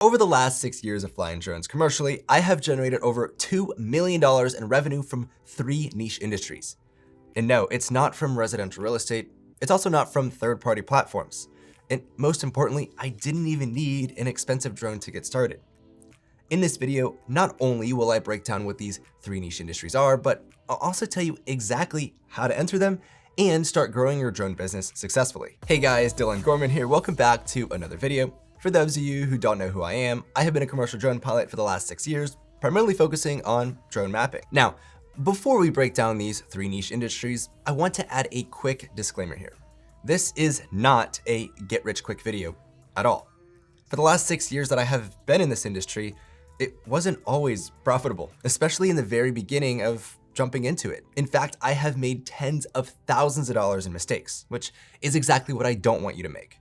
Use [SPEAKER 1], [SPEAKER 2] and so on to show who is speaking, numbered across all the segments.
[SPEAKER 1] Over the last 6 years of flying drones commercially, I have generated over $2 million in revenue from 3 niche industries. And no, it's not from residential real estate. It's also not from third-party platforms. And most importantly, I didn't even need an expensive drone to get started. In this video, not only will I break down what these 3 niche industries are, but I'll also tell you exactly how to enter them and start growing your drone business successfully. Hey guys, Dylan Gorman here. Welcome back to another video. For those of you who don't know who I am, I have been a commercial drone pilot for the last 6 years, primarily focusing on drone mapping. Now, before we break down these 3 niche industries, I want to add a quick disclaimer here. This is not a get-rich-quick video at all. For the last 6 years that I have been in this industry, it wasn't always profitable, especially in the very beginning of jumping into it. In fact, I have made tens of thousands of dollars in mistakes, which is exactly what I don't want you to make.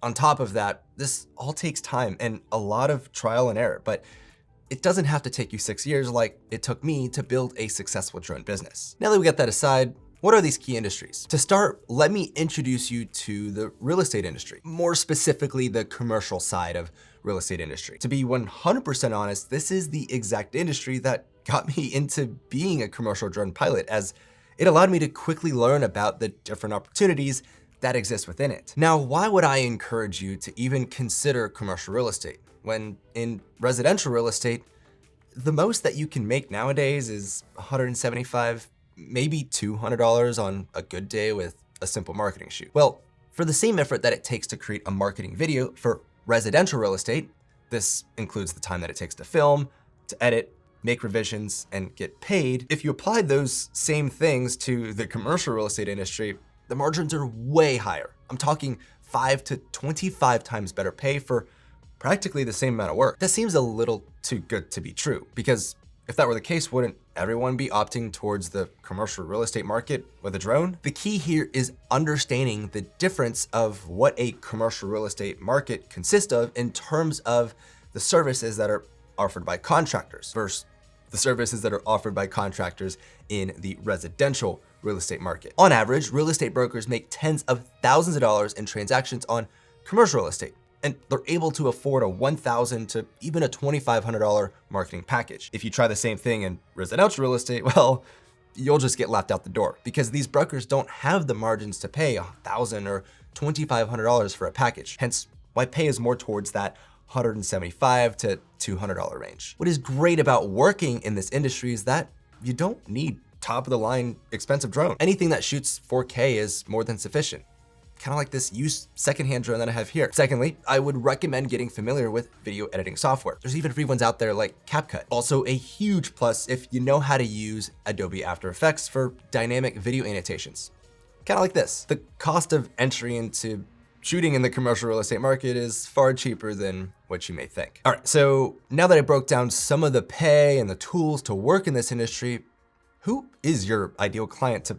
[SPEAKER 1] On top of that, this all takes time and a lot of trial and error, but it doesn't have to take you 6 years like it took me to build a successful drone business. Now that we got that aside, what are these key industries? To start, let me introduce you to the real estate industry, more specifically the commercial side of real estate industry. To be 100% honest, this is the exact industry that got me into being a commercial drone pilot, as it allowed me to quickly learn about the different opportunities that exist within it. Now, why would I encourage you to even consider commercial real estate when in residential real estate, the most that you can make nowadays is $175, maybe $200 on a good day with a simple marketing shoot? Well, for the same effort that it takes to create a marketing video for residential real estate, this includes the time that it takes to film, to edit, make revisions, and get paid. If you applied those same things to the commercial real estate industry, the margins are way higher. I'm talking 5 to 25 times better pay for practically the same amount of work. That seems a little too good to be true, because if that were the case, wouldn't everyone be opting towards the commercial real estate market with a drone? The key here is understanding the difference of what a commercial real estate market consists of in terms of the services that are offered by contractors versus the services that are offered by contractors in the residential real estate market. On average, real estate brokers make tens of thousands of dollars in transactions on commercial real estate, and they're able to afford a $1,000 to even a $2,500 marketing package. If you try the same thing in residential real estate, well, you'll just get laughed out the door, because these brokers don't have the margins to pay $1,000 or $2,500 for a package. Hence why pay is more towards that $175 to $200 range. What is great about working in this industry is that you don't need top of the line expensive drone. Anything that shoots 4K is more than sufficient. Kind of like this used secondhand drone that I have here. Secondly, I would recommend getting familiar with video editing software. There's even free ones out there like CapCut. Also a huge plus if you know how to use Adobe After Effects for dynamic video annotations. Kind of like this. The cost of entry into shooting in the commercial real estate market is far cheaper than what you may think. All right, so now that I broke down some of the pay and the tools to work in this industry, who is your ideal client to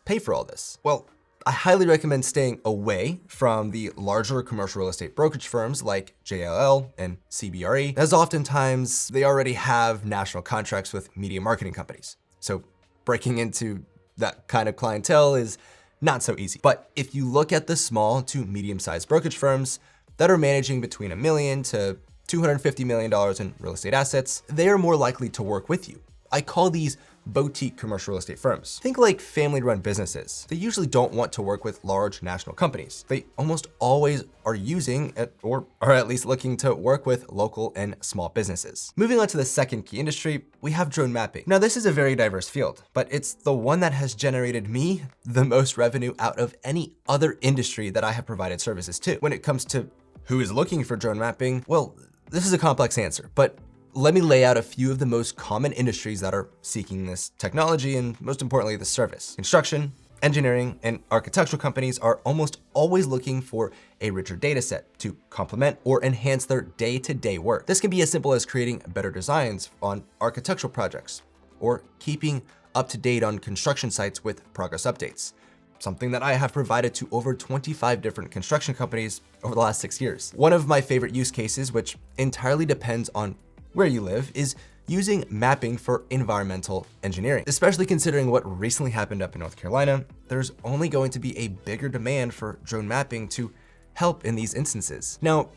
[SPEAKER 1] pay for all this? Well, I highly recommend staying away from the larger commercial real estate brokerage firms like JLL and CBRE, as oftentimes they already have national contracts with media marketing companies. So breaking into that kind of clientele is not so easy. But if you look at the small to medium-sized brokerage firms that are managing between $1 million to $250 million in real estate assets, they are more likely to work with you. I call these boutique commercial real estate firms. Think like family-run businesses. They usually don't want to work with large national companies. They almost always are using or are at least looking to work with local and small businesses. Moving on to the second key industry, we have drone mapping. Now this is a very diverse field, but it's the one that has generated me the most revenue out of any other industry that I have provided services to. When it comes to who is looking for drone mapping, well, this is a complex answer, but let me lay out a few of the most common industries that are seeking this technology and, most importantly, the service. Construction, engineering, and architectural companies are almost always looking for a richer data set to complement or enhance their day-to-day work. This can be as simple as creating better designs on architectural projects or keeping up to date on construction sites with progress updates, something that I have provided to over 25 different construction companies over the last 6 years. One of my favorite use cases, which entirely depends on where you live, is using mapping for environmental engineering. Especially considering what recently happened up in North Carolina, there's only going to be a bigger demand for drone mapping to help in these instances. Now,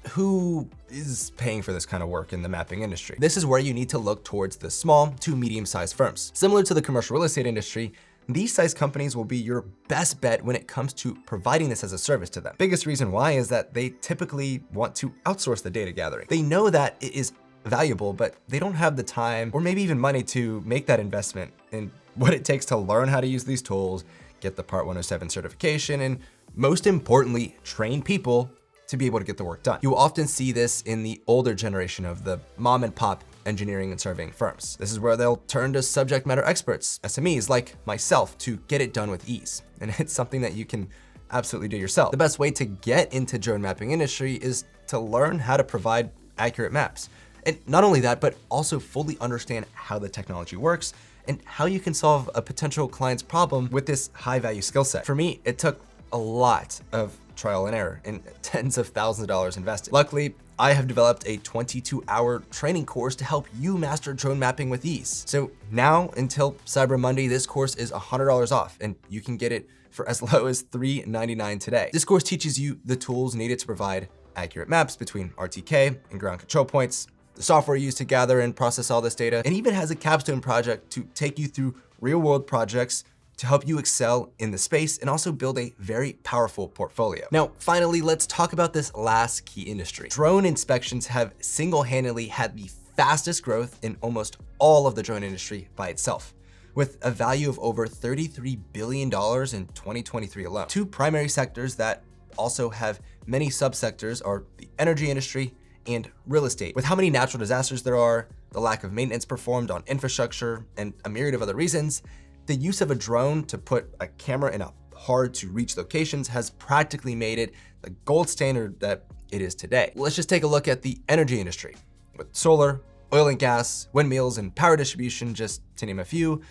[SPEAKER 1] who is paying for this kind of work in the mapping industry? This is where you need to look towards the small to medium-sized firms. Similar to the commercial real estate industry, these size companies will be your best bet when it comes to providing this as a service to them. Biggest reason why is that they typically want to outsource the data gathering. They know that it is valuable, but they don't have the time or maybe even money to make that investment in what it takes to learn how to use these tools, get the Part 107 certification, and most importantly, train people to be able to get the work done. You will often see this in the older generation of the mom and pop engineering and surveying firms. This is where they'll turn to subject matter experts, SMEs like myself, to get it done with ease. And it's something that you can absolutely do yourself. The best way to get into drone mapping industry is to learn how to provide accurate maps. And not only that, but also fully understand how the technology works and how you can solve a potential client's problem with this high value skill set. For me, it took a lot of trial and error and tens of thousands of dollars invested. Luckily, I have developed a 22-hour training course to help you master drone mapping with ease. So now until Cyber Monday, this course is $100 off and you can get it for as low as $399 today. This course teaches you the tools needed to provide accurate maps between RTK and ground control points, the software used to gather and process all this data, and even has a capstone project to take you through real-world projects to help you excel in the space and also build a very powerful portfolio. Now, finally, let's talk about this last key industry. Drone inspections have single-handedly had the fastest growth in almost all of the drone industry by itself, with a value of over $33 billion in 2023 alone. Two primary sectors that also have many subsectors are the energy industry and real estate. With how many natural disasters there are, the lack of maintenance performed on infrastructure, and a myriad of other reasons, the use of a drone to put a camera in a hard to reach locations has practically made it the gold standard that it is today. Let's just take a look at the energy industry. With solar, oil and gas, windmills, and power distribution, just to name a few,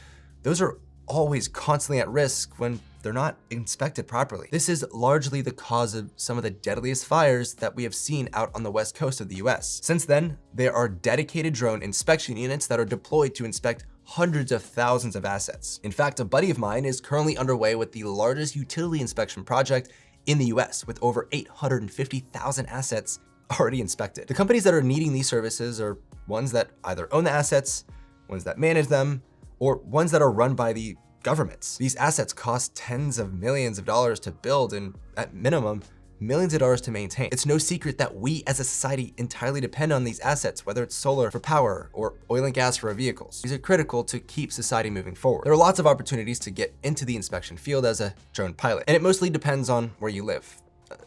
[SPEAKER 1] those are always constantly at risk when they're not inspected properly. This is largely the cause of some of the deadliest fires that we have seen out on the west coast of the US. Since then, there are dedicated drone inspection units that are deployed to inspect hundreds of thousands of assets. In fact, a buddy of mine is currently underway with the largest utility inspection project in the US, with over 850,000 assets already inspected. The companies that are needing these services are ones that either own the assets, ones that manage them, or ones that are run by the governments. These assets cost tens of millions of dollars to build and, at minimum, millions of dollars to maintain. It's no secret that we as a society entirely depend on these assets, whether it's solar for power or oil and gas for our vehicles. These are critical to keep society moving forward. There are lots of opportunities to get into the inspection field as a drone pilot, and it mostly depends on where you live,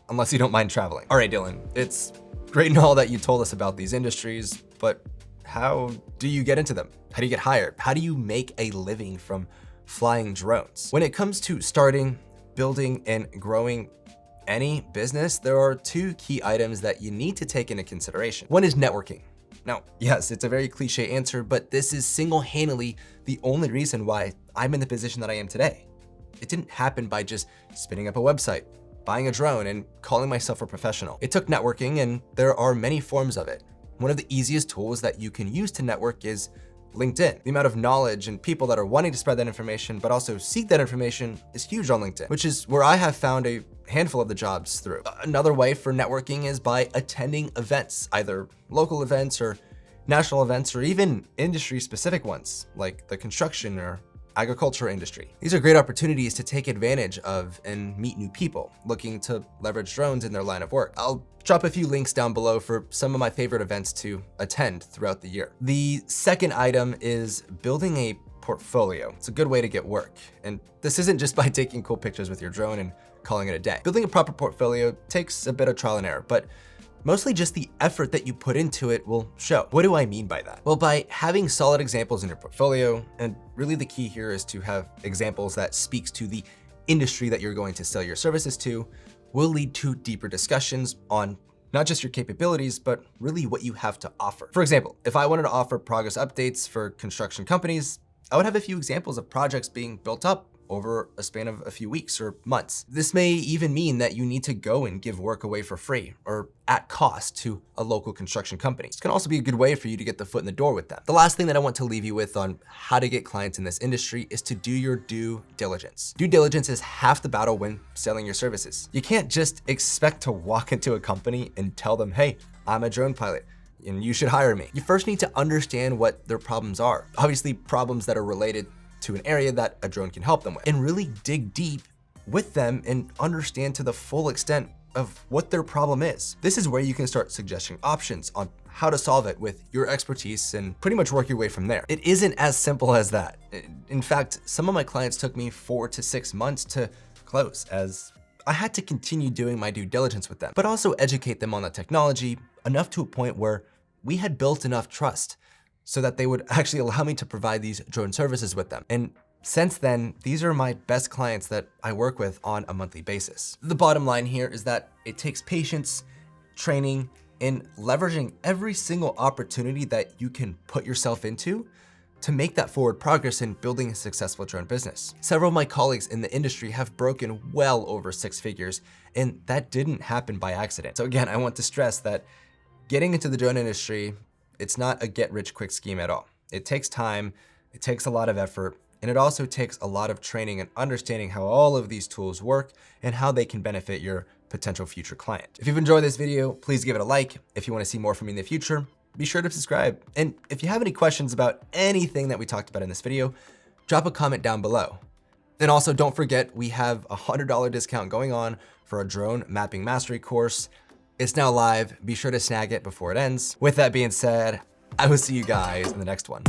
[SPEAKER 1] unless you don't mind traveling. All right, Dylan, it's great and all that you told us about these industries, but how do you get into them? How do you get hired? How do you make a living from flying drones? When it comes to starting, building, and growing any business, there are two key items that you need to take into consideration. One is networking. Now, yes, it's a very cliche answer, but this is single-handedly the only reason why I'm in the position that I am today. It didn't happen by just spinning up a website, buying a drone, and calling myself a professional. It took networking, and there are many forms of it. One of the easiest tools that you can use to network is LinkedIn. The amount of knowledge and people that are wanting to spread that information, but also seek that information is huge on LinkedIn, which is where I have found a handful of the jobs through. Another way for networking is by attending events, either local events or national events, or even industry-specific ones, like the construction or agriculture industry. These are great opportunities to take advantage of and meet new people looking to leverage drones in their line of work. I'll drop a few links down below for some of my favorite events to attend throughout the year. The second item is building a portfolio. It's a good way to get work. And this isn't just by taking cool pictures with your drone and calling it a day. Building a proper portfolio takes a bit of trial and error, but mostly just the effort that you put into it will show. What do I mean by that? Well, by having solid examples in your portfolio, and really the key here is to have examples that speaks to the industry that you're going to sell your services to, will lead to deeper discussions on not just your capabilities, but really what you have to offer. For example, if I wanted to offer progress updates for construction companies, I would have a few examples of projects being built up over a span of a few weeks or months. This may even mean that you need to go and give work away for free or at cost to a local construction company. This can also be a good way for you to get the foot in the door with them. The last thing that I want to leave you with on how to get clients in this industry is to do your due diligence. Due diligence is half the battle when selling your services. You can't just expect to walk into a company and tell them, hey, I'm a drone pilot and you should hire me. You first need to understand what their problems are. Obviously, problems that are related to an area that a drone can help them with, and really dig deep with them and understand to the full extent of what their problem is. This is where you can start suggesting options on how to solve it with your expertise and pretty much work your way from there. It isn't as simple as that. In fact, some of my clients took me 4 to 6 months to close, as I had to continue doing my due diligence with them, but also educate them on the technology enough to a point where we had built enough trust so that they would actually allow me to provide these drone services with them. And since then, these are my best clients that I work with on a monthly basis. The bottom line here is that it takes patience, training, and leveraging every single opportunity that you can put yourself into to make that forward progress in building a successful drone business. Several of my colleagues in the industry have broken well over 6 figures, and that didn't happen by accident. So again, I want to stress that getting into the drone industry, it's not a get-rich-quick scheme at all. It takes time, it takes a lot of effort, and it also takes a lot of training and understanding how all of these tools work and how they can benefit your potential future client. If you've enjoyed this video, please give it a like. If you want to see more from me in the future, be sure to subscribe. And if you have any questions about anything that we talked about in this video, drop a comment down below. And also don't forget, we have a $100 discount going on for a drone mapping mastery course. It's now live. Be sure to snag it before it ends. With that being said, I will see you guys in the next one.